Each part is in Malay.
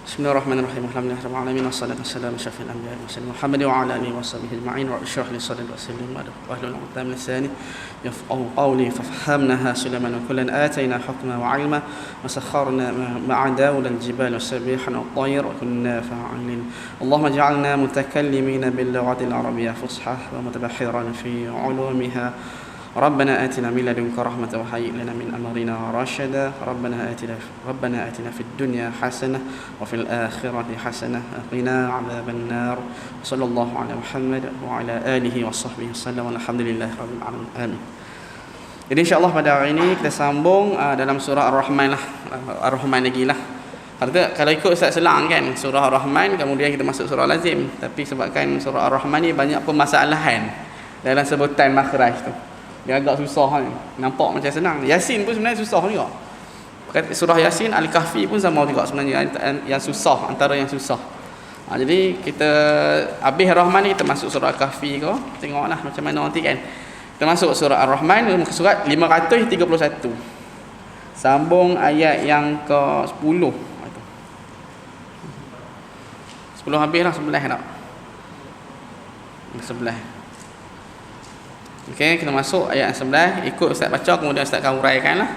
Bismillahirrahmanirrahim. Alhamdulillahirabbil alamin wassalatu wassalamu ala asyrafil anbiya'i wal mursalin Muhammad wa ala alihi washabihi ajma'in. Wa ishrah li sadri wa yassir li amri wahlul 'uqdatam min lisani yafqahu qawli. Fafhamnaha Sulaiman wa kullan atayna hukma wa 'ilma wa sakharna ma'a Daud al-jibal wasabbihan wat-tayr wa kunna fa'ilin. Allahumma ij'alna mutakallimina bil lughati al-arabiyyah fushah wa mutabahhiran fi 'ulumiha. ربنا آتنا من لدنك رحمة وهيئ لنا من أمرنا رشدا ربنا آتنا في الدنيا حسنة وفي الآخرة حسنة وقنا عذاب النار صلى الله على محمد وعلى آله وصحبه وسلم والحمد لله رب العالمين آمين. Jadi insya-Allah pada hari ini kita sambung dalam surah Ar-Rahman lah. Ar-Rahman lagi lah. Kalau ikut Ustaz Selang kan surah Ar-Rahman, kemudian kita masuk surah Lazim. Tapi sebabkan surah Ar-Rahman ni banyak permasalahan dalam sebutan makhraj tu. Dia agak susah kan. Nampak macam senang. Yasin pun sebenarnya susah juga. Surah Yasin, Al-Kahfi pun sama juga sebenarnya. Yang susah, antara yang susah. Jadi kita habis Ar-Rahman ni kita masuk surah Al-Kahfi ke. Tengoklah macam mana nanti kan. Kita masuk surah Ar-Rahman, surat 531. Sambung ayat yang ke-10. 10 habis lah, 11 tak? 11. Okey, kita masuk ayat 11. Ikut Ustaz baca, kemudian Ustaz akan uraikan lah.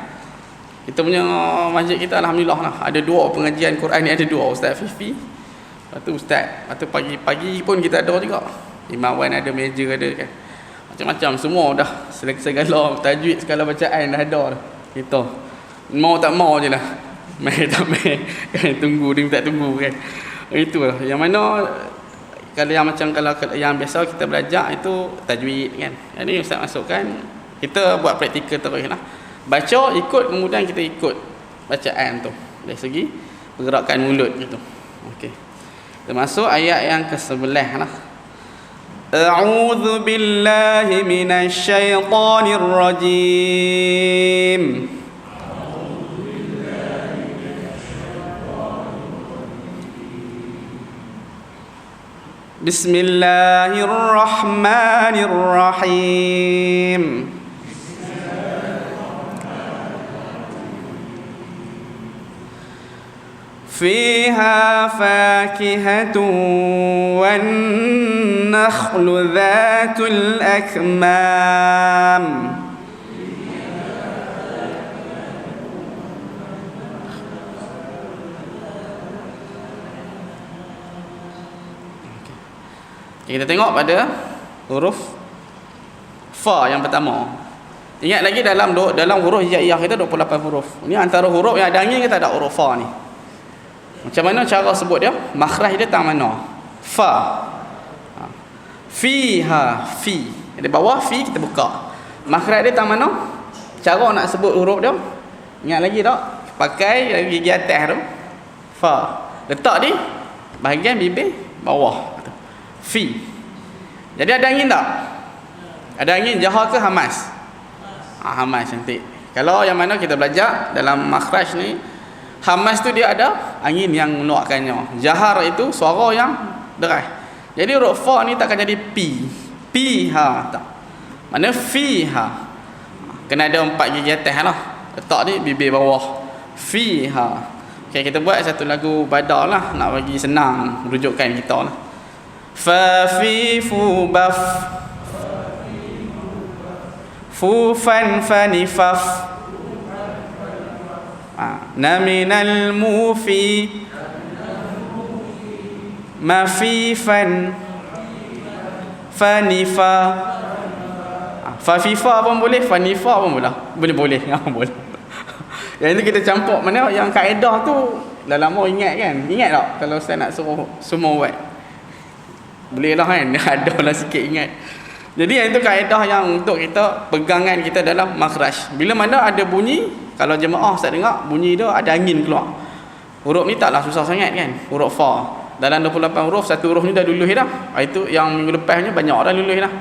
Kita punya masjid kita Alhamdulillah lah, ada 2 pengajian Quran ni, ada 2 Ustaz Fifi. Lepas tu Ustaz, lepas tu pagi-pagi pun kita ada juga. Imam Wan ada, meja ada kan. Macam-macam semua dah. Segala tajwid, segala bacaan dah ada dah. Kita mau tak mau je lah. Mai tak mai kan, tunggu dia tak tunggu kan. Itulah yang mana. Kalau yang macam kalau yang biasa kita belajar itu tajwid kan. Jadi Ustaz masukkan, kita buat praktikal teruslah. Baca ikut, kemudian kita ikut bacaan tu dari segi pergerakan mulut gitu. Okey. Kita masuk ayat yang ke-11 lah. A'udzu billahi minasy syaithanir rajim. Bismillahirrahmanirrahim. Fiha fakihatun wan nakhlu dhatul akmam. Kita tengok pada huruf fa yang pertama. Ingat lagi dalam huruf hijaiyah kita 28 huruf. Ini antara huruf yang ada angin, kita ada huruf fa ni. Macam mana cara sebut dia? Makhraj dia tang mana? Fa. Fiha, fi. Di bawah fi kita buka. Makhraj dia tang mana? Cara nak sebut huruf dia. Ingat lagi tak? Pakai gigi atas tu. Fa. Letak di bahagian bibir bawah. Fi. Jadi ada angin tak? Ada angin jahar ke hamas? Hamas cantik. Kalau yang mana kita belajar dalam makhraj ni, hamas tu dia ada angin yang mengeluarkannya. Jahar itu suara yang deras. Jadi huruf fa ni takkan jadi pi. Piha tak. Mana fiha. Kena ada 4 gigi atas lah. Letak ni bibir bawah. Fiha. Okey, kita buat satu lagu badar lah, nak bagi senang rujukan kita lah. Fa fi fu baf fu fan fanifaf na minal mufi ma fi fan fanifa. Fa fi fa pun boleh, fanifa pun boleh. Boleh. Boleh. Yang itu kita campur mana yang kaedah tu dah lama ingat kan? Ingat tak kalau saya nak suruh semua buat? Boleh lah kan, ada lah sikit ingat. Jadi yang itu kaedah yang untuk kita pegangan kita dalam makhraj. Bila mana ada bunyi, kalau jemaah saya dengar bunyi dia ada angin keluar. Huruf ni taklah susah sangat kan, huruf fa. Dalam 28 huruf, satu huruf ni dah lulus dah. Itu yang minggu lepasnya banyak dah lulus dah.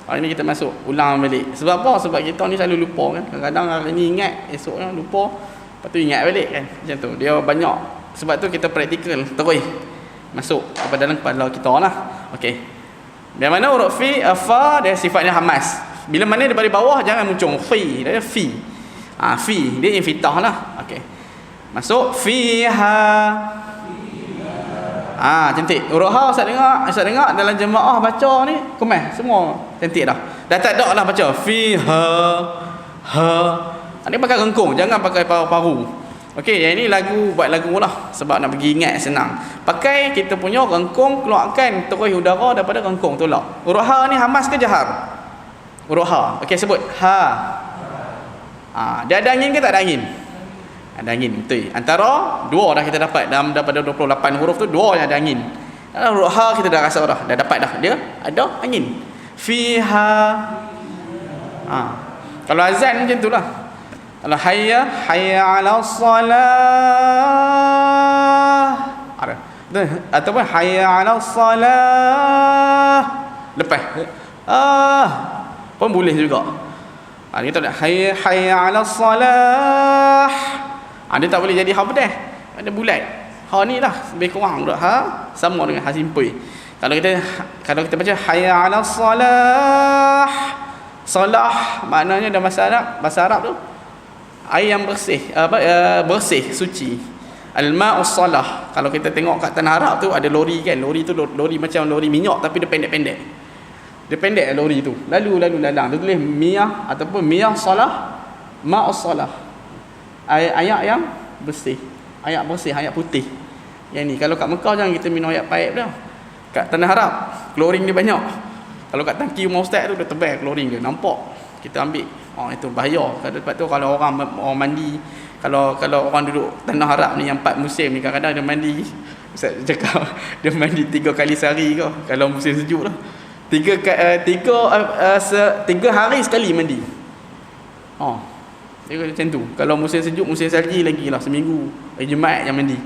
Hari ni kita masuk ulang balik. Sebab apa? Sebab kita ni selalu lupa kan. Kadang-kadang hari ni ingat, esoknya lupa. Lepas tu ingat balik kan. Macam tu. Dia banyak. Sebab tu kita praktikal terus masuk kepada dalam kepala kita lah. Okey. Dari mana huruf fi, fa dia sifatnya hamas. Bila mana daripada bawah jangan muncul fi, dia fi. Fi dia infitah lah. Okey. Masuk fiha Cantik. Huruf ha Ustaz dengar dalam jemaah baca ni kemas semua cantik dah. Dah tak ada lah baca fiha ha. Ni pakai rengkung, jangan pakai paru-paru. Okey, yang ini buat lagu lah sebab nak bagi ingat senang. Pakai kita punya rengkung, keluarkan terus udara daripada rengkung tolak. Huruf ha ni hamas ke jahar? Huruf ha. Okey, sebut ha. Dia ada angin ke tak ada angin? Ada angin, betul. Antara dua dah kita dapat dalam daripada 28 huruf tu dua yang ada angin. Dalam huruf ha kita dah rasa dah dapat dah dia ada angin. Fiha. Kalau azan macam itulah. Kalau hayya 'alas salah. Ataupun hayya 'alas salah. Lepas pun boleh juga. Kita nak hayya 'alas salah. Dia tak boleh jadi ha pedas. Ada bulat. Ha ni lah lebih kurang dah ha sama dengan ha simpul. Kalau kita baca hayya 'alas salah. Salah maknanya dalam bahasa Arab tu air yang bersih, bersih, suci. Al-ma'us salah. Kalau kita tengok kat tanah Arab tu ada lori kan. Lori tu lori macam lori minyak tapi dia pendek-pendek. Dia pendek lori tu. Lalu lalang. Dia tulis miyah ataupun miyah salah, ma'us salah. Air yang bersih. Air bersih, air putih. Yang ni kalau kat Mekah jangan kita minum air paip dah. Kat tanah Arab klorin dia banyak. Kalau kat tangki rumah ustaz tu dia tebal klorin dia. Nampak. Kita ambil. Itu bahaya. Sebab tu kalau orang mandi, kalau orang duduk tanah Arab ni yang 4 musim ni kadang-kadang dia mandi. Ustaz cakap dia mandi 3 kali sehari ke kalau musim sejuk lah. 3 hari sekali mandi. Dia macam tu. Kalau musim sejuk, musim salji lagi lah seminggu. Jumaat yang mandi.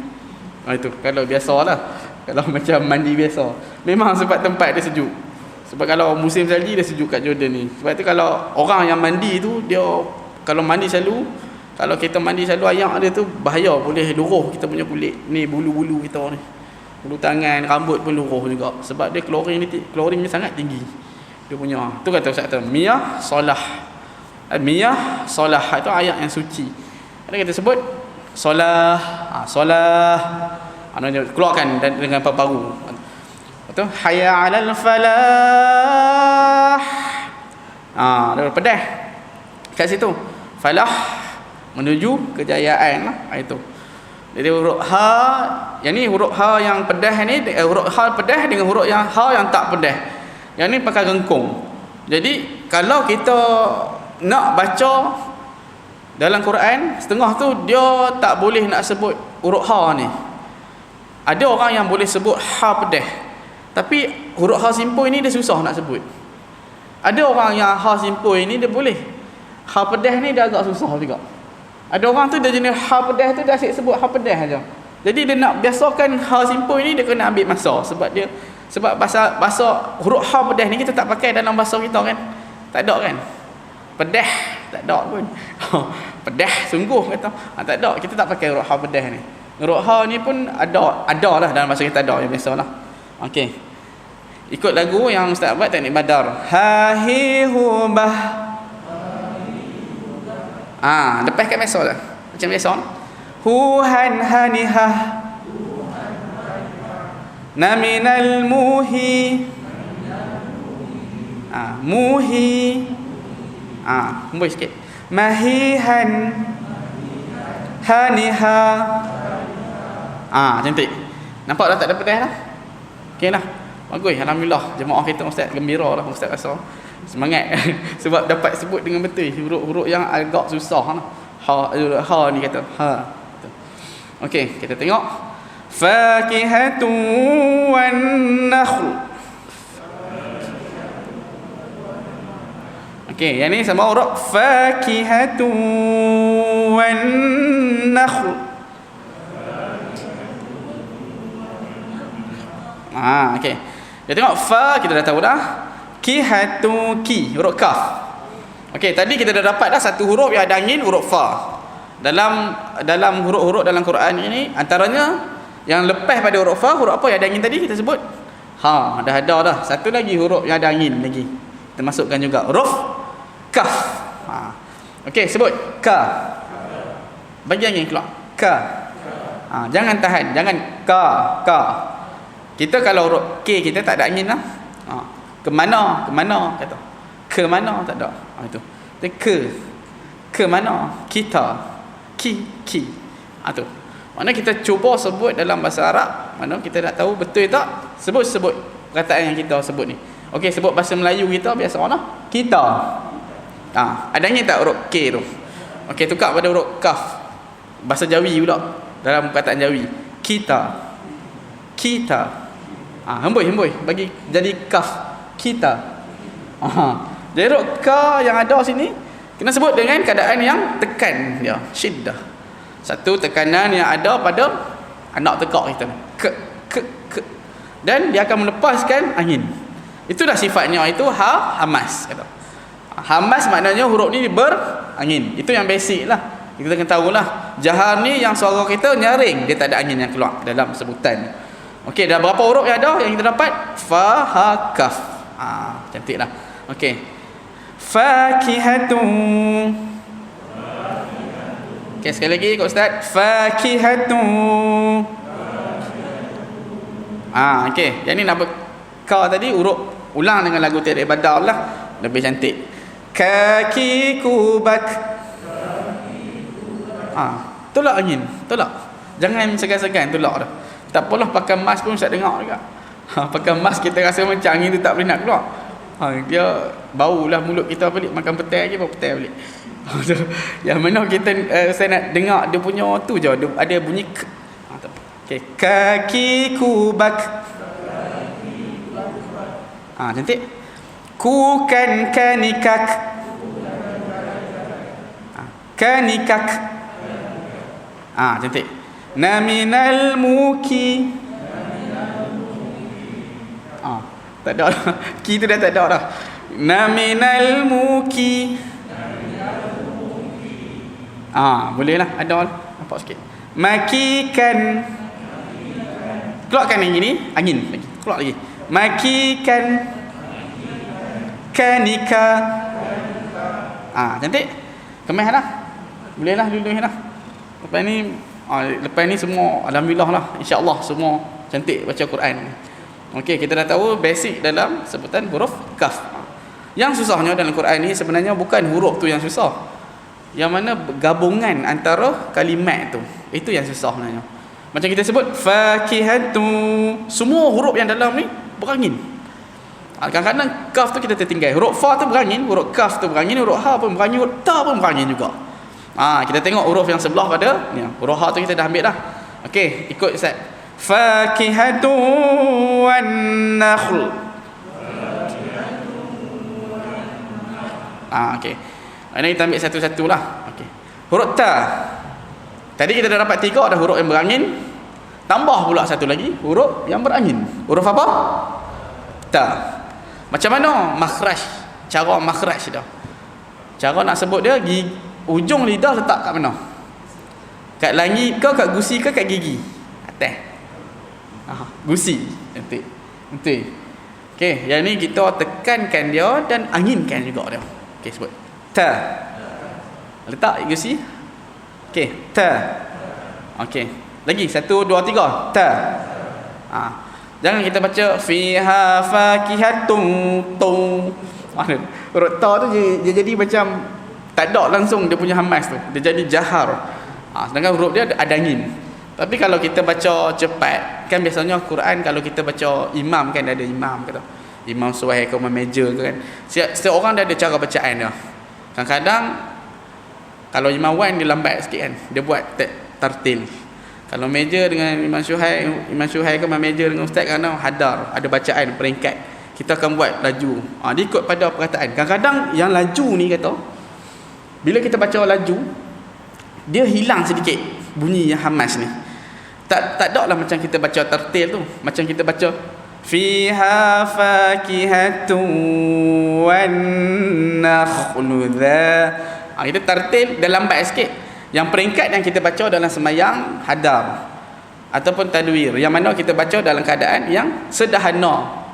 Itu kalau biasalah. Kalau macam mandi biasa. Memang sebab tempat dia sejuk. Sebab kalau musim salji dia sejuk kat Jordan ni. Sebab tu kalau orang yang mandi tu dia kalau mandi selalu, kalau kita mandi selalu ayak dia tu bahaya, boleh luruh kita punya kulit. Ni bulu-bulu kita ni. Bulu tangan, rambut pun luruh juga sebab dia klorin ni sangat tinggi. Dia punya. Tu kata Ustaz tu, miyah solah. Miyah solah itu ayat yang suci. Ada kita sebut solah, solah. Keluarkan dengan paru-paru. Betul? Hayya 'alal falah. Dia pedas kat situ. Falah menuju kejayaan lah. Itu. Jadi huruf ha, yang ni huruf ha yang pedas ni, huruf ha pedas dengan huruf yang ha yang tak pedas. Yang ni pakai rengkung. Jadi kalau kita nak baca dalam Quran, setengah tu dia tak boleh nak sebut huruf ha ni. Ada orang yang boleh sebut ha pedas. Tapi huruf ha simpul ni dia susah nak sebut. Ada orang yang ha simpul ni dia boleh. Ha pedas ni dia agak susah juga. Ada orang tu dia jenis ha pedas tu dia asyik sebut ha pedas aja. Jadi dia nak biasakan ha simpul ni dia kena ambil masa sebab bahasa huruf ha pedas ni kita tak pakai dalam bahasa kita kan. Tak ada kan? Pedas tak ada pun. Pedas sungguh kata. Tak ada, kita tak pakai huruf ha pedas ni. Huruf ha ni pun ada lah dalam bahasa kita ada yang biasalah. Okey. Ikut lagu yang Ustaz buat teknik badar. Ha hi hu bah. Lepas kat biasa lah. Macam biasa. Hu han haniha. Naminal muhi. Muhi. Muhi sikit. Mahihan. Haniha. Cantik. Nampak dah tak ada pedas dah? Okey lah. Bagus. Alhamdulillah. Jemaah kita Ustaz gembira lah. Ustaz rasa semangat. Sebab dapat sebut dengan betul. Huruf-huruf yang agak susah lah. Ha ni kata. Ha. Okey. Kita tengok. Fakihatu wan nakhl. Okey. Yang ni sama huruf. Fakihatu wan nakhl. Okey. Kita tengok fa kita dah tahu dah. Ki huruf kaf. Okey, tadi kita dah dapat dah satu huruf yang ada angin, huruf fa. Dalam huruf-huruf dalam Quran ini antaranya yang lepas pada huruf fa, huruf apa yang ada angin tadi kita sebut? Ha, dah ada dah. Satu lagi huruf yang ada angin lagi. Kita masukkan juga huruf kaf. Okey, sebut ka. Bagi angin keluar. Ka. Jangan tahan, jangan ka. Kita kalau huruf K kita tak ada angin lah. Ke mana kata. Ke mana tak ada. Itu. Ke mana? Kita. Ki. Tu. Mana kita cuba sebut dalam bahasa Arab, mana kita nak tahu betul tak? Sebut perkataan yang kita sebut ni. Okey, sebut bahasa Melayu kita biasa mana? Kita. Ada angin tak huruf K tu? Okey, tukar pada huruf kaf. Bahasa Jawi pula. Dalam perkataan Jawi. Kita. Hembui bagi jadi kaf. Kita. Jadi huruf K yang ada sini kena sebut dengan keadaan yang tekan dia, syiddah. Satu tekanan yang ada pada anak tekak kita. Ke. Dan dia akan melepaskan angin. Itu dah sifatnya, itu hamas kata. Hamas maknanya huruf ni berangin. Itu yang basic lah. Kita kena tahulah. Jahar ni yang suara kita nyaring, dia tak ada angin yang keluar dalam sebutan. Okey, dah berapa huruf yang ada yang kita dapat? Fa, ha, kaf. Cantiklah. Okey. Fakihatun. Okey, sekali lagi Kak Ustaz. Fakihatun. Okey. Yang ni nak ka tadi huruf ulang dengan lagu Tiada Badar lah. Lebih cantik. Kaki kubak. Tolak angin. Tolak. Jangan segan-segan tolak dah. Tak apalah pakai mask pun Ustaz dengar juga. Pakai mask kita rasa macam angin tu tak boleh nak keluar. Dia baulah mulut kita balik, makan petai lagi baru petai balik. Yang mana kita saya nak dengar dia punya tu je, dia ada bunyi okey, kaki kubak. Cantik. Kukan kanikak. Kanikak. Cantik. Naminal muki. Tak ada dah. Ki tu dah tak ada dah. Naminal muki. Boleh lah. Ada lah. Nampak sikit. Makikan. Keluarkan yang ini. Angin lagi. Keluar lagi. Makikan. Kanika. Cantik. Kemeh lah. Boleh lah dulu lah. Lepas ni semua alhamdulillah lah, insya-Allah semua cantik baca Quran. Okey, kita dah tahu basic dalam sebutan huruf kaf. Yang susahnya dalam Quran ni sebenarnya bukan huruf tu yang susah. Yang mana gabungan antara kalimat tu. Itu yang susah sebenarnya. Macam kita sebut fakihatu, semua huruf yang dalam ni berangin. Kadang-kadang kaf tu kita tertinggal. Huruf fa tu berangin, huruf kaf tu berangin, huruf ha pun berangin, huruf ta pun berangin juga. Kita tengok huruf yang sebelah pada ni. Huruf ha tu kita dah ambil dah. Okey, ikut Ustaz. Fakihatu wan nakhl. Okey. Ini kita ambil satu-satu lah. Okey. Huruf ta. Tadi kita dah dapat 3 ada huruf yang berangin. Tambah pula satu lagi huruf yang berangin. Huruf apa? Ta. Macam mana makhraj? Cara makhraj dah. Cara nak sebut dia, ujung lidah letak kat mana? Kat langit ke, kat gusi ke, kat gigi? Atas. Gusi. Nanti. Okey, yang ni kita tekankan dia dan anginkan juga dia. Okey, sebut. Ta. Letak gusi. Okey, ta. Okey. Lagi 1 2 3. Ta. Jangan kita baca fiha fakihatun tung. Huruf ta tu dia jadi macam tak ada langsung dia punya hamas tu. Dia jadi jahar. Sedangkan huruf dia ada angin. Tapi kalau kita baca cepat, kan biasanya Quran kalau kita baca imam kan ada imam kata. Imam suai ke imam meja ke kan. Setiap orang dia ada cara bacaan dia. Kadang-kadang kalau imam wan dia lambat sikit kan. Dia buat tartil. Kalau meja dengan Imam Syuhai ke imam meja dengan ustaz kadang hadar, ada bacaan peringkat. Kita akan buat laju. Dia ikut pada perkataan. Kadang-kadang yang laju ni kata bila kita baca laju dia hilang sedikit bunyi yang hamas ni. Tak ada lah macam kita baca tartil tu. Macam kita baca fiha fakihatun wan nakhlu dha. Kita tartil dah lambat sikit. Yang peringkat yang kita baca dalam sembahyang hadar ataupun tadwir, yang mana kita baca dalam keadaan yang sederhana.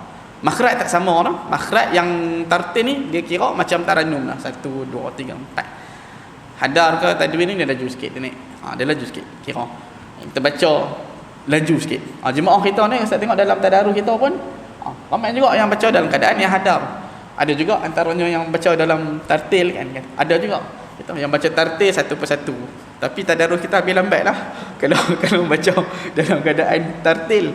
Makhraj tak sama dah. Makhraj yang tartil ni dia kira macam taranum lah. 1 2 3 4. Hadar ke tadwir ni dia laju sikit dia naik. Dia laju sikit kira. Kita baca laju sikit. Jemaah kita ni Ustaz tengok dalam tadarus kita pun ramai juga yang baca dalam keadaan yang hadam. Ada juga antaranya yang baca dalam tartil kan. Ada juga kita yang baca tartil satu persatu. Tapi tadarus kita lebih lambat lah kalau baca dalam keadaan tartil.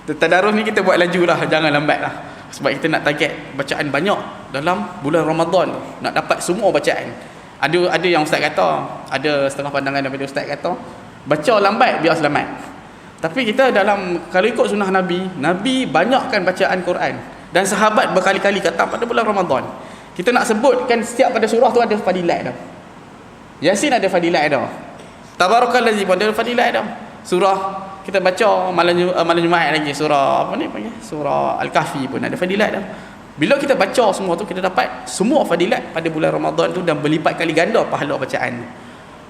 Tadarus ni kita buat laju lah, jangan lambat lah. Sebab kita nak target bacaan banyak dalam bulan Ramadan, nak dapat semua bacaan. Ada yang Ustaz kata, ada setengah pandangan daripada Ustaz kata, baca lambat biar selamat. Tapi kita kalau ikut sunnah Nabi banyakkan bacaan Quran. Dan sahabat berkali-kali kata pada bulan Ramadan. Kita nak sebutkan setiap pada surah tu ada fadilat dah. Yasin ada fadilat dah. Tabarakallazi pun ada fadilat dah. Surah kita baca malam Jumaat lagi, surah apa ni panggil? Surah Al-Kahfi pun ada fadilat dah. Bila kita baca semua tu, kita dapat semua fadilat pada bulan Ramadan tu dan berlipat kali ganda pahala bacaan.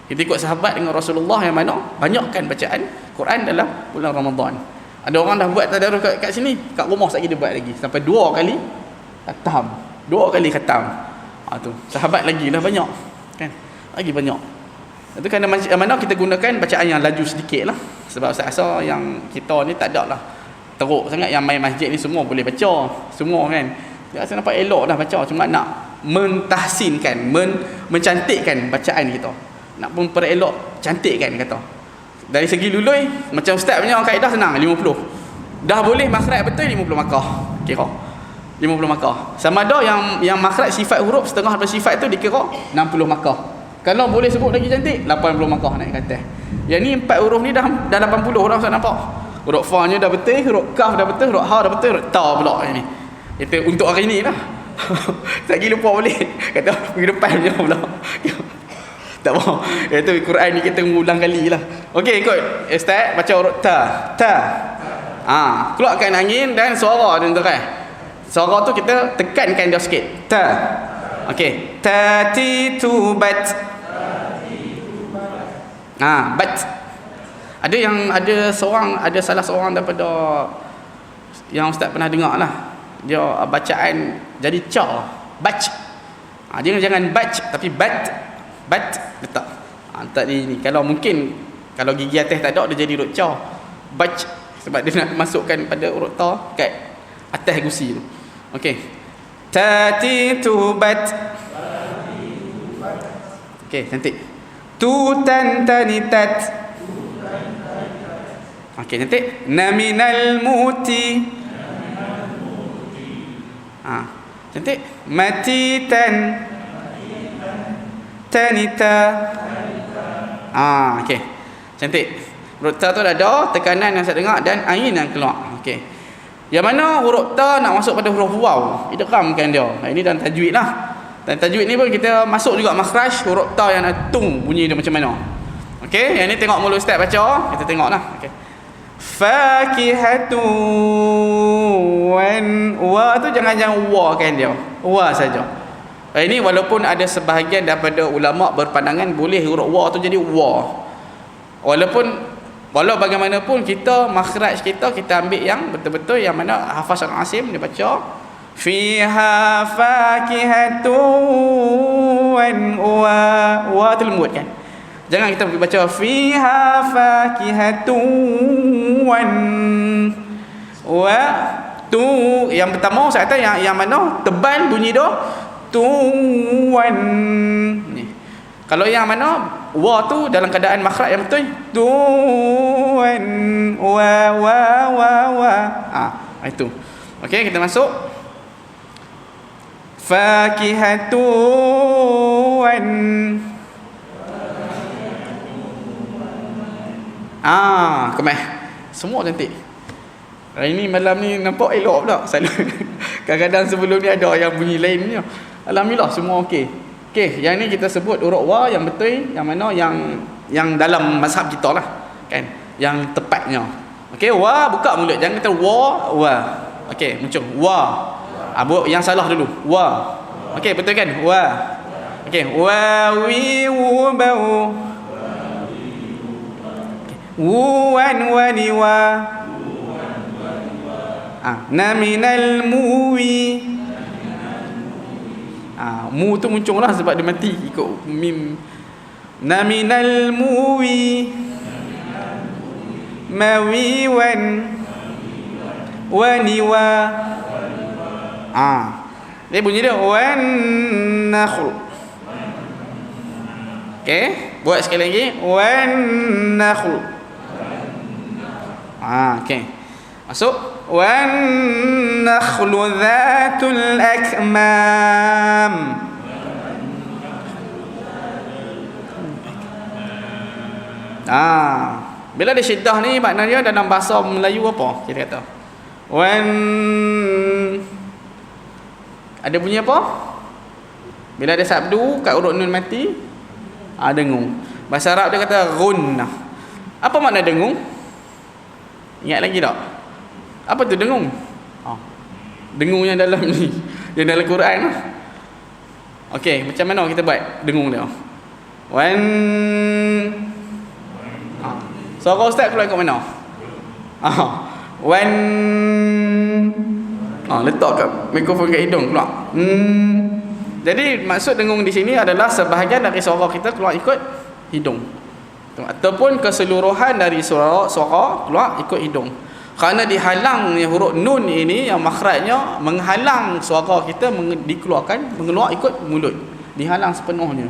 Kita ikut sahabat dengan Rasulullah yang mana banyakkan bacaan Quran dalam bulan Ramadan. Ada orang dah buat tadarus kat sini, kat rumah sekali dia buat lagi sampai 2 kali khatam. 2 kali khatam. Tu sahabat lagi dah banyak. Kan? Lagi banyak. Itu kan mana kita gunakan bacaan yang laju sedikit lah. Sebab saya rasa yang kita ni tak ada lah teruk sangat. Yang main masjid ni semua boleh baca. Semua kan. Saya rasa nampak elok dah baca. Cuma nak mentahsinkan, mencantikkan bacaan kita. Nak pun perelok, cantikkan kata. Dari segi lului, macam Ustaz punya kaedah senang, 50. Dah boleh makhraj betul 50 markah. Kira 50 markah. Sama ada yang makhraj sifat huruf setengah daripada sifat tu dikira 60 markah. Kalau boleh sebut lagi cantik 80 markah naik ke atas. Yang ni 4 huruf ni dah 80 dah Ustaz nampak. Huruf fa nya dah betul, huruf kaf dah betul, huruf ha dah betul, huruf ta pula ni. Itu untuk hari ni lah. Tak pergi lupa boleh. Kata pergi depan je pula. Tak apa. Itu Quran ni kita mengulang kali lah. Okey, ikut Ustaz baca huruf ta. Keluarkan angin dan suara tuan-tuan. Suara tu kita tekankan dia sikit. Ta. Okey. Tati tu bat. Bat. Ada salah seorang daripada yang Ustaz pernah dengar lah. Dia bacaan jadi ca. Bac. Jangan bac tapi bat letak. Tak ni kalau mungkin kalau gigi atas tak ada dia jadi huruf ca. Bac sebab dia nak masukkan pada huruf ta kat atas gusi tu. Okey. Tati tubat. Okey, cantik. Tutan tanitat. Okey, cantik. Naminal muti. Cantik. Matitan. Tanita. Okey. Cantik. Huruf ta tu dah ada tekanan yang saya dengar dan angin yang keluar. Okey. Yang mana huruf ta nak masuk pada huruf waw, idghamkan dia. Ini dalam tajwid lah. Dan tajwid ni pun kita masuk juga makhraj huruf ta yang tung bunyi dia macam mana. Okey, yang ni tengok mula Ustaz baca, kita tengoklah. Okey. Fakihatu wan wa tu jangan wa kan dia. Wa saja. Ini walaupun ada sebahagian daripada ulama berpandangan boleh huruf wa tu jadi wa. Walau bagaimanapun kita makhraj kita ambil yang betul-betul yang mana Hafaz Al-Asim dia baca fiha fakihatun wa tu lembut kan. Jangan kita baca fiha fakihatun wa tu yang pertama saya kata yang mana tebal bunyi dia tuwan ni. Kalau yang mana wa tu dalam keadaan makhraj yang betul tuwan wa itu. Okey, kita masuk fakihatuwan kemah semua cantik. Hari ni malam ni nampak elok pula. Kadang-kadang sebelum ni ada yang bunyi lain ni. Alhamdulillah semua okey. Okey, yang ni kita sebut huruf wa yang betul, yang mana yang dalam mazhab kita lah. Kan? Yang tepatnya. Okey, wa buka mulut, jangan kata wa. Okey, muncul wa. Yang salah dulu. Wa. Okey, betul kan? Wa. Okey, wa wi wu bau. Wan wani wa. Naminal muwi. Mu tu muncul lah sebab dia mati ikut mim. Naminal muwi mawiwan waniwa. Dia bunyi dia wan nakhl. Okey, buat sekali lagi wan nakhl. Okey. Masuk wan nakhlu dhatul akmam. Bila dia syiddah ni maknanya dalam bahasa Melayu apa kita kata? Wan ada bunyi apa? Bila ada sabdu kat huruf nun mati, dengung. Bahasa Arab dia kata gunnah. Apa makna dengung? Ingat lagi tak? Apa tu dengung? Dengung yang dalam ni, yang dalam Quran lah. Okey, macam mana kita buat dengung dia? Wan suara ustaz keluar kat mana? Wan letak kat mikrofon kat hidung keluar. Jadi maksud dengung di sini adalah sebahagian dari suara kita keluar ikut hidung, ataupun keseluruhan dari suara keluar ikut hidung. Kerana dihalangnya huruf nun ini yang makhrajnya menghalang suara kita dikeluarkan mengeluar ikut mulut, dihalang sepenuhnya.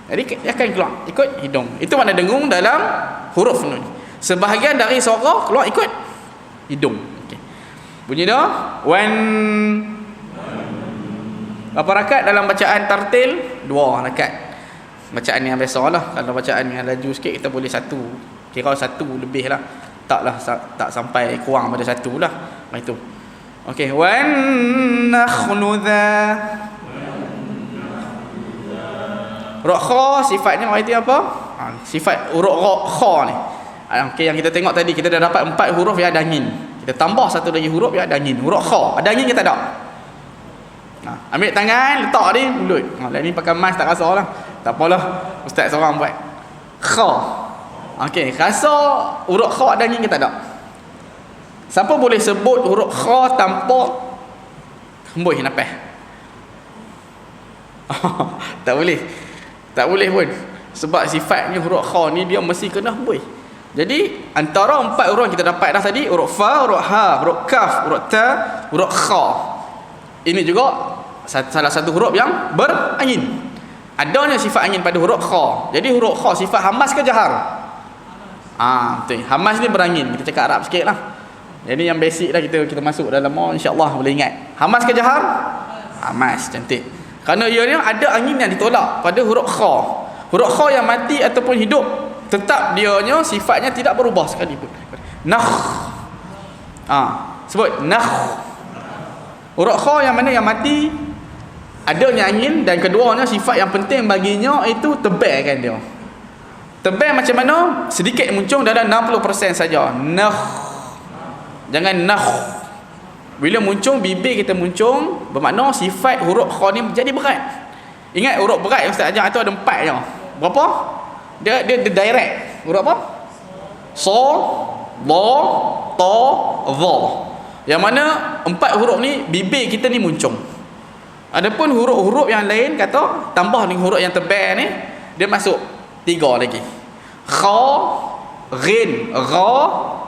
Jadi dia akan keluar ikut hidung. Itu makna dengung dalam huruf nun. Sebahagian dari suara keluar ikut hidung. Okay. Bunyi dia wan. Berapa rakaat dalam bacaan tartil? 2 rakaat. Bacaan yang biasalah. Kalau bacaan yang laju sikit kita boleh 1. Kira 1 lebih lah. Taklah tak sampai kurang pada 1 lah. Itu. Okey, wan nakhlu dha. Huruf kha sifatnya arti apa? Sifat huruf kha ni. Okey, yang kita tengok tadi kita dah dapat 4 huruf yang ada angin. Kita tambah satu lagi huruf yang ada angin. Huruf kha. Ada angin ke tak ada? Ambil tangan, letak di mulut. Lah ni pakai mask tak rasa lah. Tak apalah. Ustaz seorang buat. Kha. Okey, rasa huruf kha ada angin ke tak ada? Siapa boleh sebut huruf kha tanpa hembus nafas? Tak boleh. Tak boleh pun. Sebab sifatnya huruf kha ni dia mesti kena hembus. Jadi antara 4 huruf yang kita dapat dah tadi, huruf fa, huruf ha, huruf kaf, huruf ta, huruf kha. Ini juga salah satu huruf yang berangin. Adanya sifat angin pada huruf kha. Jadi huruf kha sifat hamas ke jahar? Betul. Hamas ni berangin. Kita cakap Arab sikit lah. Jadi yang basic lah kita masuk dalam insya-Allah boleh ingat. Hamas ke jahar? Hamas, cantik. Kerana ianya ada angin yang ditolak pada huruf kha. Huruf kha yang mati ataupun hidup, tetap dianya sifatnya tidak berubah sekalipun. Nakh. Sebut nakh. Huruf kha yang mana yang mati, adanya angin, dan keduanya sifat yang penting baginya itu tebal kan dia. Tebal macam mana? Sedikit muncung dalam 60% saja. Nakh. Jangan nakh. Bila muncung, bibir kita muncung, bermakna sifat huruf kha ni jadi berat. Ingat huruf berat yang Ustaz ajar itu ada 4 je. Berapa? Dia direct. Huruf apa? So, do, to, dha. Yang mana 4 huruf ni bibir kita ni muncung. Adapun huruf-huruf yang lain kata tambah dengan huruf yang tebal ni, dia masuk 3 lagi. Kha, ghin, gha,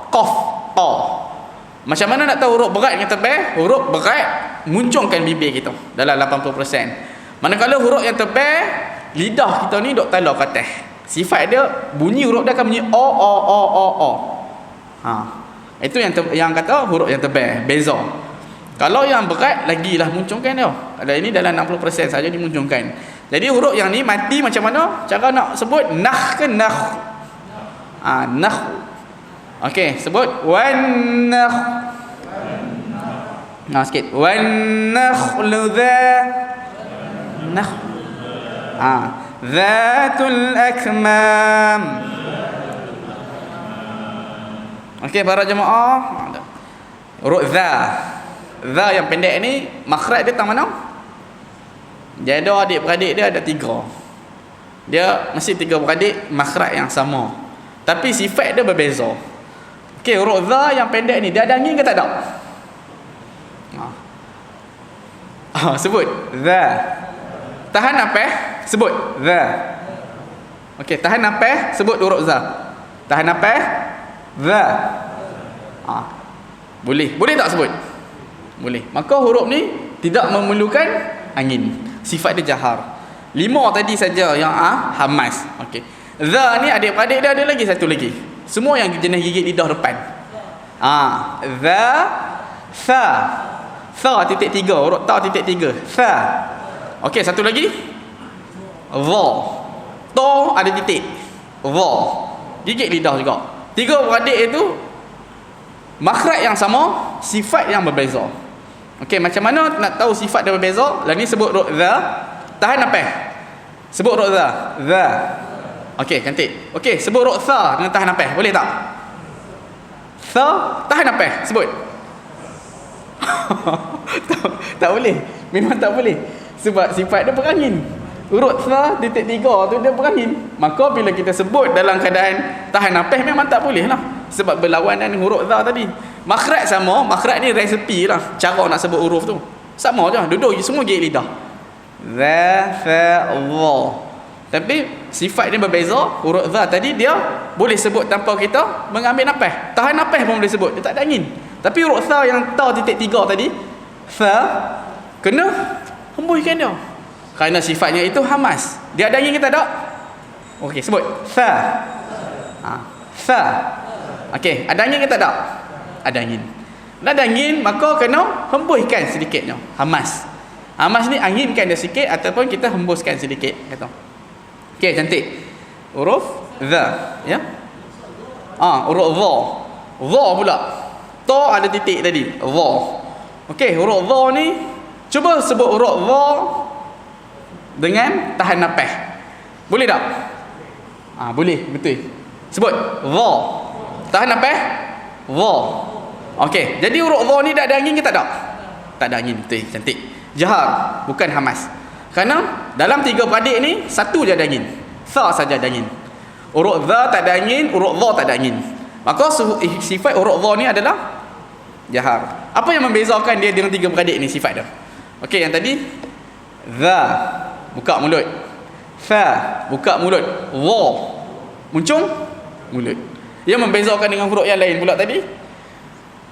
qaf, ta. Macam mana nak tahu huruf berat yang tebal? Huruf berat muncungkan bibir kita dalam 80%. Manakala huruf yang tebal, lidah kita ni duk talau ke atas. Sifat dia bunyi huruf dia akan bunyi o. Itu yang kata huruf yang tebal, beza. Kalau yang berat lagilah muncungkan dia. Ada ini dalam 60% saja dimuncungkan. Jadi huruf yang ni mati macam mana? Cara nak sebut nakh ke nakh? Nakh. Okey, sebut wan nakh. Sikit. Wan nakhlu dha. Nakh. Dhatul akmam. Okey para jemaah. Huruf dha. Dha yang pendek ni makhraj dia tang mana? Dia ada adik-beradik dia ada 3. Dia mesti 3 beradik makhraj yang sama. Tapi sifat dia berbeza. Okey, huruf dha yang pendek ni dia ada angin ke tak ada? Sebut dha. Tahan nafas, sebut dha. Okey, tahan nafas, sebut huruf dha. Tahan nafas. Za. Boleh tak sebut? Boleh. Maka huruf ni tidak memerlukan angin. Sifat dia jahar. 5 tadi saja yang hamas. Okey. Za ni adik-adik dia ada lagi satu lagi. Semua yang jenis gigit lidah depan. Za, sa. Sa titik 3, huruf ta titik 3. Sa. Okey, satu lagi. Za. To ada titik. Za. Gigit lidah juga. 3 beradik itu makhraj yang sama, sifat yang berbeza. Okey, macam mana nak tahu sifat dia berbeza? Lah ni sebut huruf za. Tahan nafas. Sebut huruf za. Za. Okey, cantik. Okey, sebut huruf sa dengan tahan nafas. Boleh tak? Sa, tahan nafas. Sebut. tak boleh. Memang tak boleh. Sebab sifat dia berangin. Huruf sa titik 3 tu dia berangin. Maka bila kita sebut dalam keadaan tahan nafas memang tak boleh lah. Sebab berlawanan dengan huruf za tadi. Makhraj sama, makhraj ni resepi lah. Cara nak sebut huruf tu. Sama je, duduk je semua gigit lidah. Za, fa, za. Tapi sifat dia berbeza. Huruf za tadi dia boleh sebut tanpa kita mengambil nafas. Tahan nafas pun boleh sebut, dia tak ada angin. Tapi huruf sa yang ta titik 3 tadi, fa, kena hembuskan dia. Kerana sifatnya itu hamas. Dia ada angin ke tak ada? Okey, sebut. Fa. Fa. Okey, ada angin ke tak ada? Ada angin. Ada angin, maka kena hembuskan sedikitnya. Hamas. Hamas ni anginkan dia sikit ataupun kita hembuskan sedikit, kata. Okey, cantik. Huruf za, ya. Huruf za. Za pula. Ta ada titik tadi. Za. Okey, huruf za ni cuba sebut huruf za dengan tahan nafas. Boleh tak? Boleh, betul. Sebut za. Tahan nafas. Za. Okey, jadi huruf za ni dah ada angin ke tak ada? Tak ada angin, betul, cantik. Jahar, bukan hamas. Kerana dalam 3 peradik ni satu je ada angin. Sa saja ada angin. Huruf za tak ada angin, huruf za tak ada angin. Maka sifat huruf za ni adalah jahar. Apa yang membezakan dia dengan 3 peradik ni sifat dia? Okey, yang tadi za, buka mulut. Fa, buka mulut. Za, muncung mulut. Yang membezakan dengan huruf yang lain pula tadi,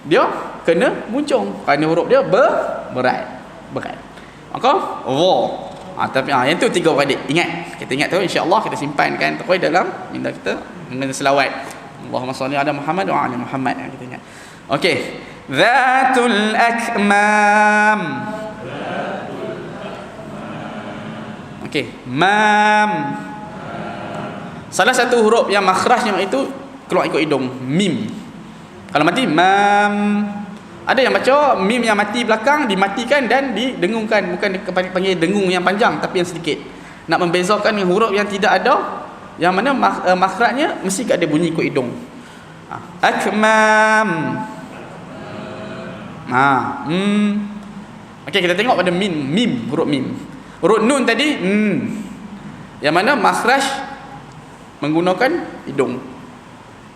dia kena muncung. Kerana huruf dia berat. Maka za. Tapi yang tu 3 beradik. Ingat, kita ingat tu, insya-Allah kita simpankan terus dalam minda kita dengan selawat. Allahumma salli ala Muhammad wa ala Muhammad, kita ingat. Okey. Zatul akmam. Okey, mam. Salah satu huruf yang makhrajnya itu keluar ikut hidung, mim. Kalau mati mam. Ada yang baca mim yang mati belakang dimatikan dan didengungkan, bukan panggil dengung yang panjang tapi yang sedikit. Nak membezakan dengan huruf yang tidak ada, yang mana makhrajnya mesti ada bunyi ikut hidung. Akmam. Okey, kita tengok pada mim, huruf mim. Huruf nun tadi yang mana makhraj menggunakan hidung.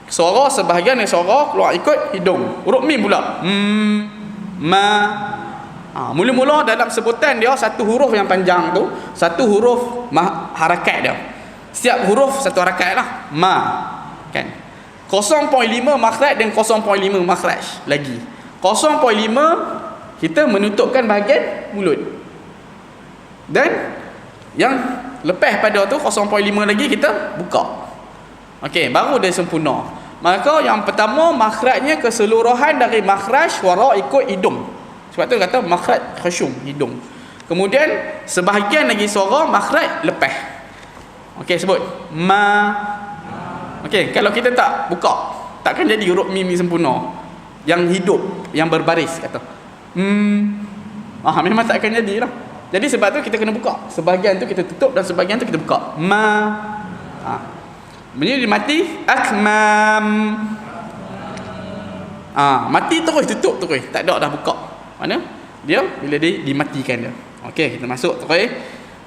Suara sebahagian dari suara keluar ikut hidung. Huruf mim pula. Ma. Mula-mula dalam sebutan dia satu huruf yang panjang tu, satu huruf harakat dia. Setiap huruf satu harakat lah. Ma. Kan? 0.5 makhraj dan 0.5 makhraj lagi. 0.5 kita menutupkan bahagian mulut. Dan yang lepas pada tu 0.5 lagi kita buka. Okey, baru dia sempurna. Maka yang pertama makhrajnya keseluruhan dari makhraj suara ikut hidung. Sebab tu kata makhraj khasyum, hidung. Kemudian sebahagian lagi suara makhraj lepas. Okey, sebut ma. Okey, kalau kita tak buka, takkan jadi huruf mim ni sempurna. Yang hidup, yang berbaris kata. Memang tak akan jadilah. Jadi sebab tu kita kena buka. Sebahagian tu kita tutup dan sebahagian tu kita buka. Ma. Bunyi dia mati akmam. Mati terus tutup terus. Tak ada dah buka. Mana? Dia bila dia dimatikan dia. Okey, kita masuk terus.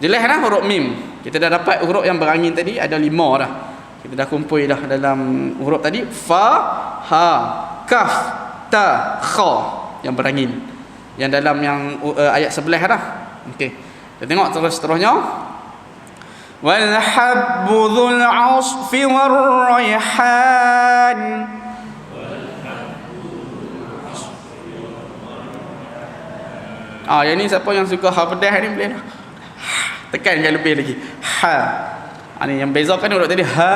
Jelas dah huruf mim. Kita dah dapat huruf yang berangin tadi ada 5 dah. Kita dah kumpul dah dalam huruf tadi fa, ha, kaf, ta, kha yang berangin. Yang dalam yang ayat sebelah dah. Okey. Kita tengok terusnya. wal habbu dzul 'asfi war rayhan. Yang ni siapa yang suka ha pedas ni boleh dah. Tekankan lebih lagi. Ha. Ni yang bezakan huruf tadi ha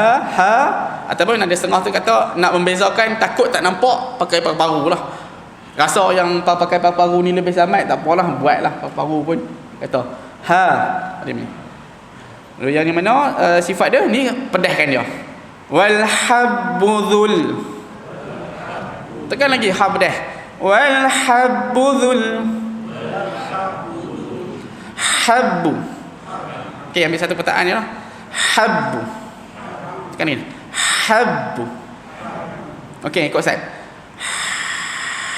ataupun ada setengah tu kata nak membezakan takut tak nampak pakai paru-paru lah. Rasa yang pakai paru-paru ni lebih selamat, tak apalah, buatlah paru-paru pun kata ha. Ada ni. Yang ni mana sifat dia ni pedaskan dia. Wal habbudzul. Tekan lagi ha pedas. Wal habbudzul. Habbu. Okey, ambil satu perkataan ni lah. Habbu. Tekan ni. Habbu. Okey, ikut Ustaz.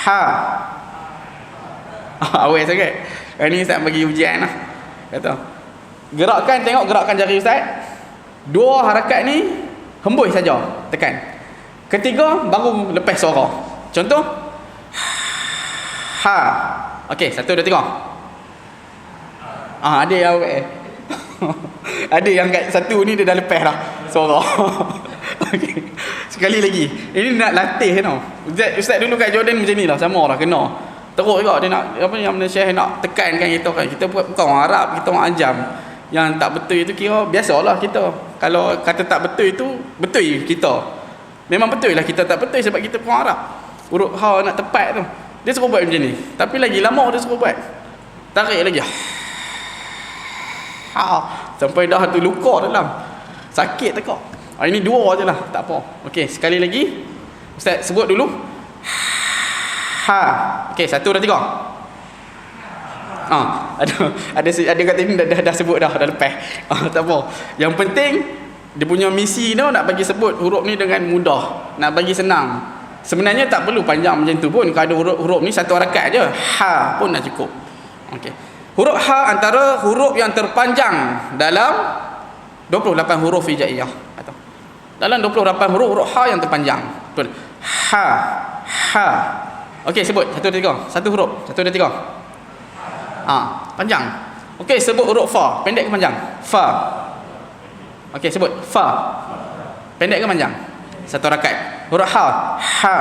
Ha. Awal sangat. Ini Ustaz bagi ujian lah. Kata, gerakkan, tengok gerakkan jari Ustaz. Dua harakat ni hembus saja, tekan. Ketiga baru lepas suara. Contoh ha. Okey, 1 2 3. Ada yang ada yang kat satu ni dia dah lepas dah suara. Okey. Sekali lagi. Ini nak latih tau. Ustaz dulu kat Jordan macam ni lah, sama lah kena. Teruk juga dia nak apa yang Syekh nak tekankan kita kan. Kita bukan orang Arab, kita orang Ajam. Yang tak betul itu kira biasalah kita. Kalau kata tak betul itu betul kita. Memang betul lah kita tak betul sebab kita orang Arab. Huruf ha nak tepat tu. Dia suruh buat macam ni. Tapi lagi lama dia suruh buat. Tarik lagi. Sampai dah tu luka dalam. Sakit tekak. Ini dua je lah, tak apa. Okey, sekali lagi. Ustaz sebut dulu. Ha. Okey, 1 2 3. Ada kat sini dah sebut dah lepas. Tak apa. Yang penting dia punya misi tu nak bagi sebut huruf ni dengan mudah, nak bagi senang. Sebenarnya tak perlu panjang macam tu pun. Kalau ada huruf ni satu harakat je, ha pun dah cukup. Okey. Huruf ha antara huruf yang terpanjang dalam 28 huruf hijaiyah. Atau dalam 28 huruf ha yang terpanjang. Betul. Ha. Okey, sebut 1 2 3. Satu huruf. 1 2 3. Panjang. Okey, sebut huruf fa. Pendek ke panjang? Fa. Okey, sebut fa. Pendek ke panjang? Satu harakat. Huruf ha. Ha.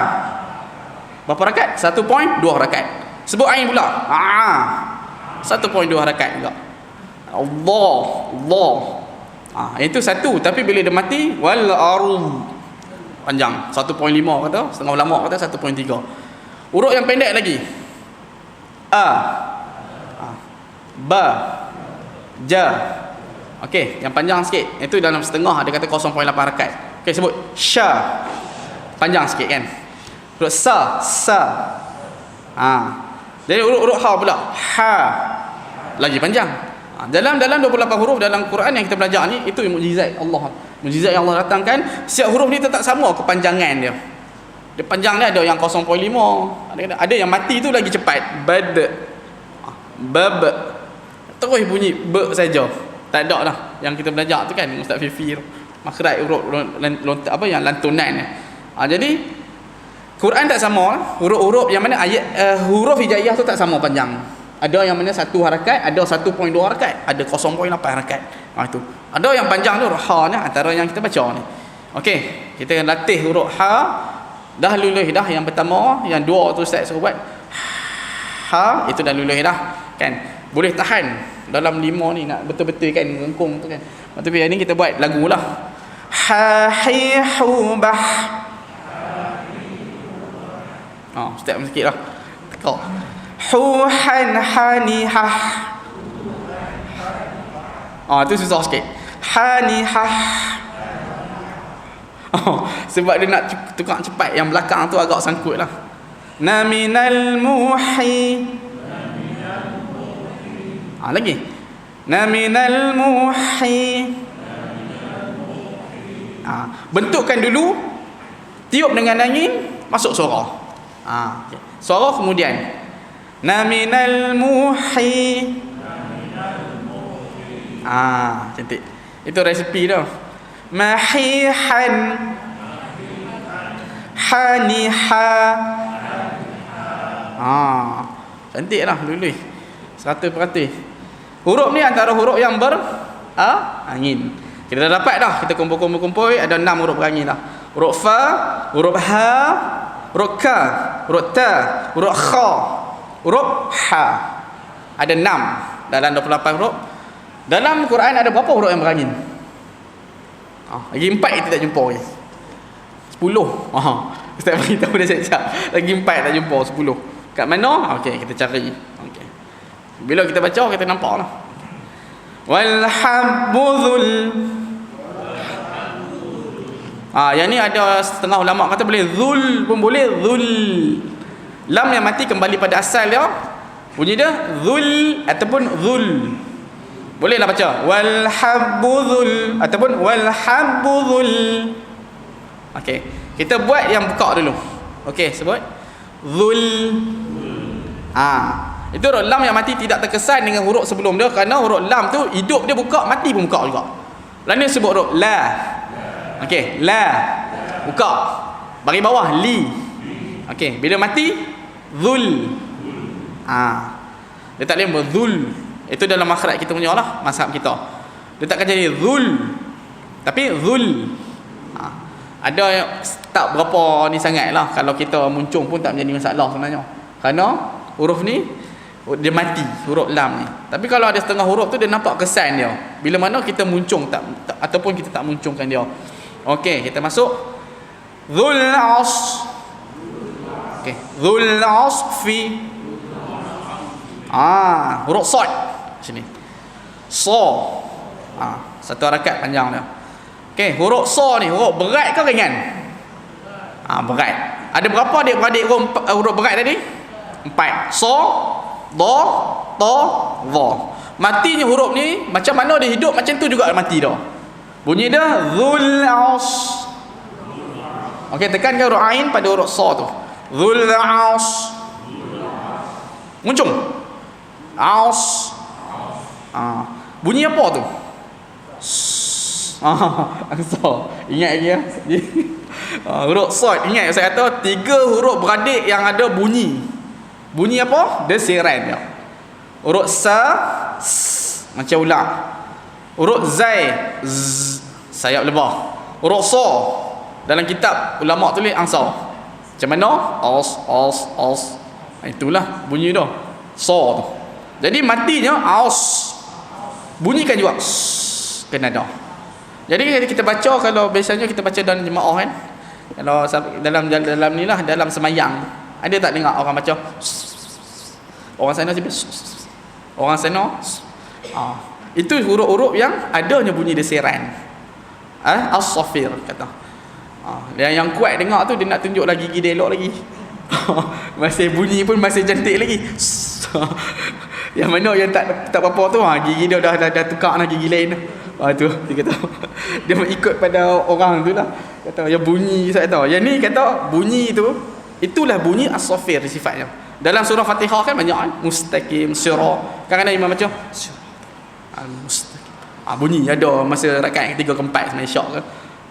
Berapa harakat? 1.2 harakat. Sebut ain pula. 1.2 harakat juga. Allah. Itu satu, tapi bila dia mati wal arum panjang 1.5 kata, setengah ulama kata 1.3. Huruf yang pendek lagi. Ba. Ja. Okey, yang panjang sikit. Itu dalam setengah ada kata 0.8 harakat. Okey, sebut sya. Panjang sikit kan. Huruf sa. Jadi huruf ha pula. Ha. Lagi panjang. Dalam 28 huruf dalam Quran yang kita belajar ni, itu mukjizat Allah. Mukjizat yang Allah datangkan, setiap huruf ni tetap sama kepanjangan dia. Dia panjang dia ada yang 0.5, ada yang mati tu lagi cepat. Bad. Bab. Terus bunyi be saja. Tak ada dah yang kita belajar tu kan Ustaz Fifi tu. Makhraj huruf apa yang lantunan. Jadi Quran tak sama, huruf-huruf yang mana ayat huruf hijaiyah tu tak sama panjang. Ada yang mana satu harakat, ada 1.2 harakat, ada 0.8 harakat. Itu. Ada yang panjang tu ha ni antara yang kita baca ni. Okey, kita akan latih huruf ha. Dah lulus dah yang pertama, yang dua tu Ustaz suruh buat. Ha, itu dah lulus dah. Kan? Boleh tahan dalam 5 ni nak betul-betul kan rengkung tu kan. Tapi hari ni kita buat lagu lah. Ha hi hu bah. Step sikit lah. Tekak. Hu han hani ha. Tu susah sikit. Hani ha. Sebab dia nak tukar cepat, yang belakang tu agak sangkut lah. Naminal muhi. Lagi. Naminal muhi. Bentukkan dulu. Tiup dengan angin, masuk suara. Okay. Suara kemudian. Naminal muhi. Cantik. Itu resepi dah. Mahihan. Haniha. Cantik lah lulus 100%. Huruf ni antara huruf yang angin. Kita dah dapat dah, kita kumpul ada 6 huruf berangin dah. Huruf fa, huruf ha, huruf ka, huruf ta, huruf kha, huruf ha. Ada 6 dalam 28 huruf. Dalam Quran ada berapa huruf yang berangin? Lagi 4 kita tak jumpa lagi. 10. Ustaz beritahu dah siap-siap. Lagi 4 tak jumpa 10. Kat mana? Okey, kita cari. Okey. Bila kita baca kita nampaklah. Wal habbuzul. Yang ni ada setengah ulama kata boleh zul pun boleh, zul. Lam yang mati kembali pada asal dia. Bunyi dia zul ataupun zul. Bolehlah baca wal habbuzul ataupun wal habbuzul. Okey, kita buat yang buka dulu. Okey, sebut zul. Itu huruf lam yang mati tidak terkesan dengan huruf sebelum dia, kerana huruf lam tu hidup dia buka, mati pun buka juga. Lain dia sebut huruf la. Okey, la buka. Bagi bawah li. Okey, bila mati zul. Dia tak boleh berzul. Itu dalam makhraj kita punya lah, mazhab kita. Dia takkan jadi zul, tapi zul. Ada yang tak berapa ni sangat lah. Kalau kita muncung pun tak menjadi masalah sebenarnya, kerana huruf ni dia mati, huruf lam ni. Tapi kalau ada setengah huruf tu dia nampak kesan dia. Bila mana kita muncung tak ataupun kita tak muncungkan dia. Okey, kita masuk Dhul As. Okey, Dhul Asfi. Huruf sad sini. So. Satu harakat panjang dia. Okey, huruf so ni huruf berat ke ringan? Berat. Ada berapa adik-beradik huruf berat tadi? 4. So, do, to, dha. Matinya huruf ni macam mana dia hidup, macam tu juga mati dah. Bunyi dia Dhul As. Okey, tekankan huruf ain pada huruf so tu. Dhul As. Muncung. As. Bunyi apa tu? So, ingat lagi ya. Huruf sad, ingat saya kata 3 huruf beradik yang ada bunyi. Bunyi apa? Dia siran dia. Huruf sa, macam ular. Huruf zai, sayap lebah. Huruf so, dalam kitab ulama tulis angsa. Macam mana? Os. Itulah bunyi dia. So tu. Jadi matinya aus. Bunyikan juga kena dah. Jadi kita baca, kalau biasanya kita baca dalam jemaah kan, kalau dalam ni lah, dalam semayang, ada tak dengar orang baca orang sana sibuk, orang sana itu huruf-huruf yang adanya bunyi desiran. As-safir kata. Yang kuat dengar tu dia nak tunjuk lagi gigi dia elok lagi. Masih bunyi pun masih cantik lagi. Yang mana yang tak apa-apa tu gigi dia dah tukar nak gigi lain. Tu dia kata dia ikut pada orang tu lah. Kata yang bunyi saya tahu. Yang ni kata bunyi tu itulah bunyi as-safir sifatnya. Dalam surah Fatihah kan banyak kan, mustaqim, sirah. Kadang-kadang imam baca al-mustaqim. Bunyi ada masa rakaat ketiga keempat sebenarnya isyak ke.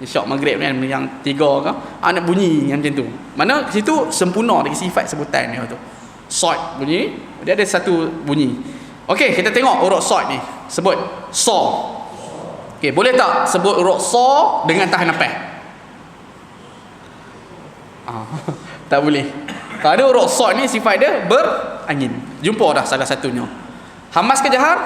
Isyak maghrib ni yang 3 ke. Nak bunyi yang macam tu. Mana situ sempurna dari sifat sebutan dia tu. Sad bunyi, dia ada satu bunyi. Okey, kita tengok huruf sad ni. Sebut so. Okey, boleh tak sebut huruf so dengan tahan nafas? Tak boleh. Kalau ada huruf sad ni sifat dia berangin. Jumpa dah salah satunya. Hamas ke jahar?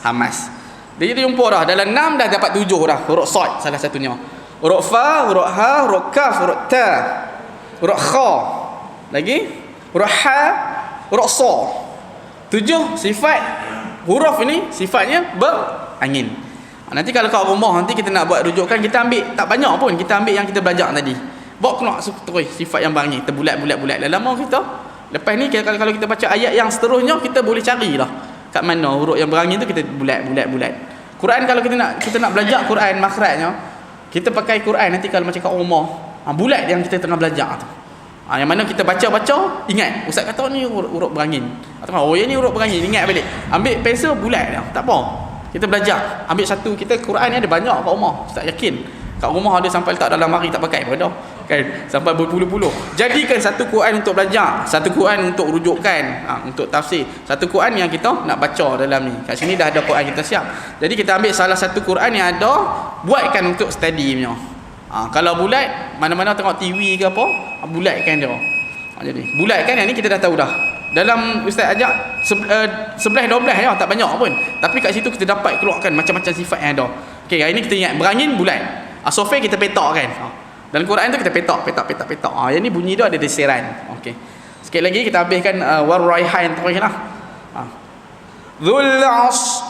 Hamas. Dia jumpa dah. Dalam 6 dah dapat 7 dah huruf sad salah satunya. Huruf fa, huruf ha, huruf kaf, huruf ta, huruf kha. Lagi huruf ha, huruf so. 7 sifat huruf ini sifatnya berangin. Nanti kalau kat rumah nanti kita nak buat rujukan, kita ambil tak banyak pun, kita ambil yang kita belajar tadi. Bawa keluar terus sifat yang berangin, terbulat-bulat-bulat. Dalam lama kita. Lepas ni kalau kita baca ayat yang seterusnya, kita boleh carilah kat mana huruf yang berangin tu, kita bulat. Quran kalau kita nak belajar Quran makhrajnya, kita pakai Quran nanti kalau macam kat rumah, bulat yang kita tengah belajar tu. Yang mana kita baca-baca, ingat ustaz kata ni huruf berangin. Atau yang ni huruf berangin, ingat balik. Ambil pensel bulat dia, tak apa. Kita belajar, ambil satu, kita Quran ni ada banyak kat rumah. Ustaz yakin kat rumah ada sampai letak dalam mari tak pakai pun dah. kan, sampai berpuluh-puluh. Jadikan satu Quran untuk belajar, satu Quran untuk rujukan, untuk tafsir, satu Quran yang kita nak baca dalam ni. Kat sini dah ada Quran kita siap. Jadi kita ambil salah satu Quran yang ada, buatkan untuk study punya. Kalau bulat, mana-mana tengok TV ke apa, bulatkan dia. Jadi bulatkan yang ni kita dah tahu dah. Dalam ustaz ajak 11-12 je, tak banyak pun. Tapi kat situ kita dapat keluarkan macam-macam sifat yang ada. Okey, hari ni kita ingat berangin bulat. Sofir kita petakkan. Dalam Quran tu kita petak. Yang ni bunyi dia ada desiran. Okey. Sikit lagi kita habiskan war-raihan teruslah. Dzul 'ash.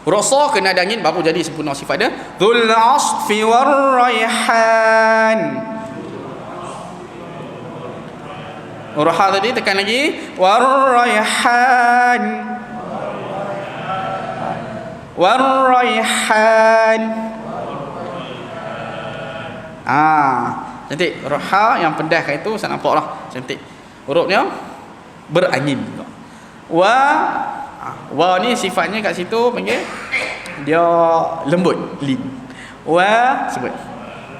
Rasa kena ada angin baru jadi sempurna sifat dia. Dzul 'ashfi war-raihan. Urha tadi tekan lagi war-raihan. War-raihan. Cantik. Urha yang pedas kat itu saya nampak lah. Cantik. Hurufnya berangin. Wa ni sifatnya kat situ panggil dia lembut, lin. Wa sebut.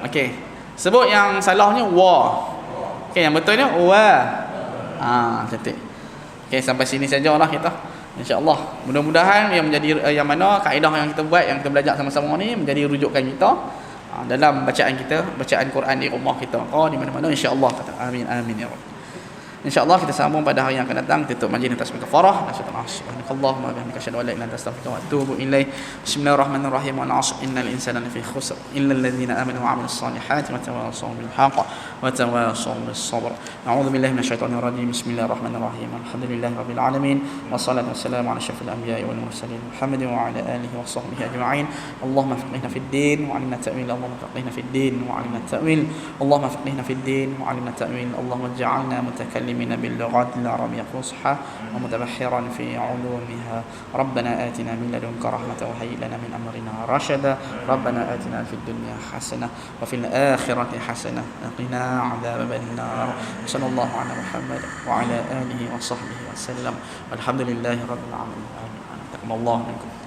Okey. Sebut yang salahnya wa. Okey, yang betulnya wa. Cantik. Okey, sampai sini sajalah kita. InsyaAllah. Mudah-mudahan yang menjadi yang mana kaedah yang kita buat, yang kita belajar sama-sama ni menjadi rujukan kita dalam bacaan kita, bacaan Quran di rumah kita. Di mana-mana insya-Allah. Kata amin amin ya rabb. InsyaAllah kita sambung pada hari yang akan datang, tutup majlis atas kafarah. Subhanakallahumma wa bihamdika asyhadu an la ilaha illa anta astaghfiruka wa atubu ilaik. Bismillahirrahmanirrahim. Wal 'ashr innal insana lafi khusr illa alladhina amanu wa 'amilus salihati wa tawassaw bil haqq wa tawassaw bis sabr. A'udzu billahi minasyaitonir rajim. Bismillahirrahmanirrahim. Alhamdulillahi rabbil alamin. Wassalatu wassalamu ala asyrafil anbiya'i wal mursalin Muhammadin wa ala alihi wa sahbihi ajma'in. Allahumma faqihna fid din wa 'allimna ta'wil. Allahumma faqihna fid din wa 'allimna ta'wil. Allahumma faqihna fid din wa 'allimna ta'wil. Allahumma ij'alna mutakallimin باللغات العربية الفصحى ومتبحرا في علومها. ربنا آتنا من لدنك رحمة وهيئ لنا من أمرنا رشدا. ربنا آتنا في الدنيا حسنة وفي الآخرة حسنة وقنا عذاب النار. صلى الله على محمد وعلى آله وصحبه وسلم والحمد لله رب العالمين. آمين. الله منكم.